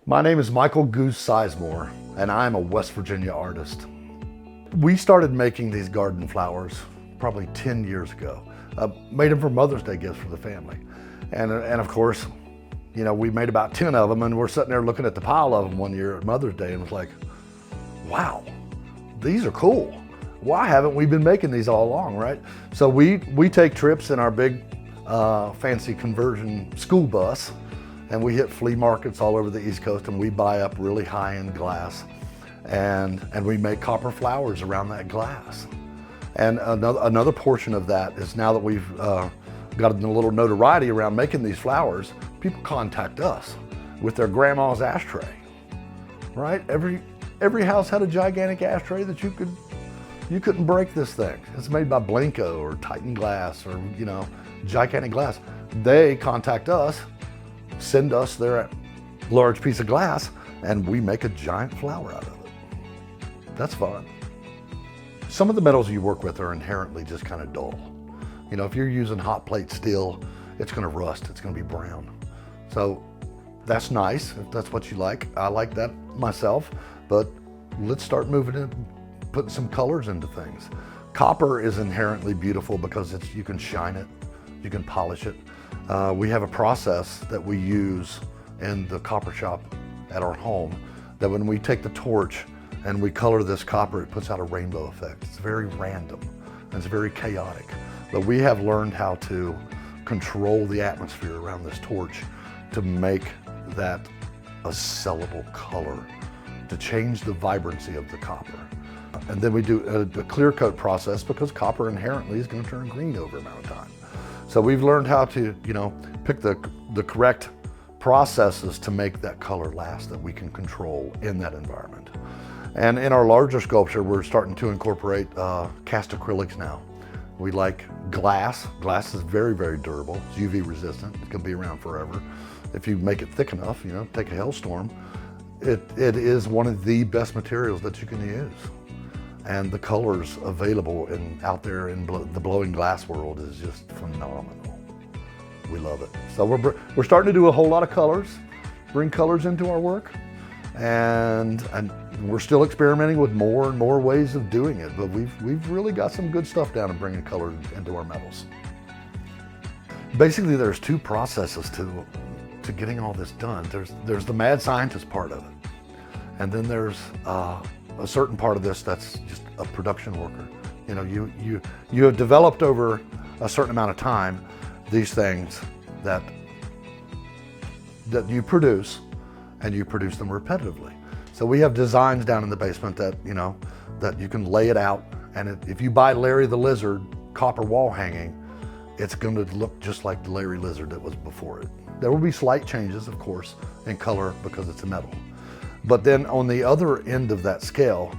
My name is Michael Goose Sizemore, and I'm a West Virginia artist. We started making these garden flowers probably 10 years ago. Made them for Mother's Day gifts for the family. And of course, you know, we made about 10 of them, and we're sitting there looking at the pile of them one year at Mother's Day and was like, wow, these are cool. Why haven't we been making these all along, right? So we take trips in our big fancy conversion school bus, and we hit flea markets all over the East Coast, and we buy up really high-end glass, and we make copper flowers around that glass. And another portion of that is, now that we've gotten a little notoriety around making these flowers, people contact us with their grandma's ashtray, right? Every house had a gigantic ashtray that you couldn't break this thing. It's made by Blanco or Titan Glass, or, you know, gigantic glass. They contact us, send us their large piece of glass, and we make a giant flower out of it. That's fun. Some of the metals you work with are inherently just kind of dull. You know, if you're using hot plate steel, it's gonna rust, it's gonna be brown. So that's nice if that's what you like. I like that myself, but let's start moving in, putting some colors into things. Copper is inherently beautiful because you can shine it, you can polish it. We have a process that we use in the copper shop at our home, that when we take the torch and we color this copper, it puts out a rainbow effect. It's very random and it's very chaotic. But we have learned how to control the atmosphere around this torch to make that a sellable color, to change the vibrancy of the copper. And then we do a clear coat process, because copper inherently is going to turn green over an amount of time. So we've learned how to, you know, pick the correct processes to make that color last, that we can control in that environment. And in our larger sculpture, we're starting to incorporate cast acrylics now. We like glass. Glass is very, very durable. It's UV resistant. It can be around forever. If you make it thick enough, you know, take a hailstorm, it is one of the best materials that you can use. And the colors available out there in the blowing glass world is just phenomenal. We love it. So we're starting to do a whole lot of colors, bring colors into our work, and we're still experimenting with more and more ways of doing it, but we've really got some good stuff down in bringing color into our metals. Basically, there's two processes to getting all this done. There's the mad scientist part of it, and then there's a certain part of this that's just a production worker. You know, you have developed over a certain amount of time these things that you produce, and you produce them repetitively. So we have designs down in the basement that, you know, that you can lay it out, and if you buy Larry the Lizard copper wall hanging, it's going to look just like the Larry Lizard that was before it. There will be slight changes, of course, in color because it's a metal. But then on the other end of that scale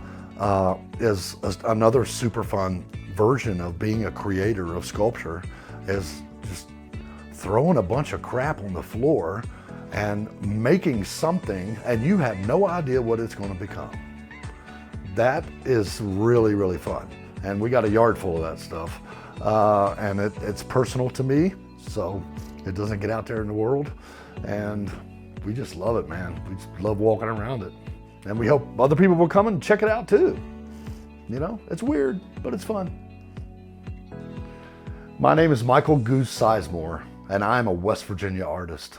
is another super fun version of being a creator of sculpture, is just throwing a bunch of crap on the floor and making something, and you have no idea what it's going to become. That is really, really fun. And we got a yard full of that stuff. And it's personal to me, so it doesn't get out there in the world. And we just love it, man. We just love walking around it. And we hope other people will come and check it out too. You know, it's weird, but it's fun. My name is Michael Goose Sizemore, and I'm a West Virginia artist.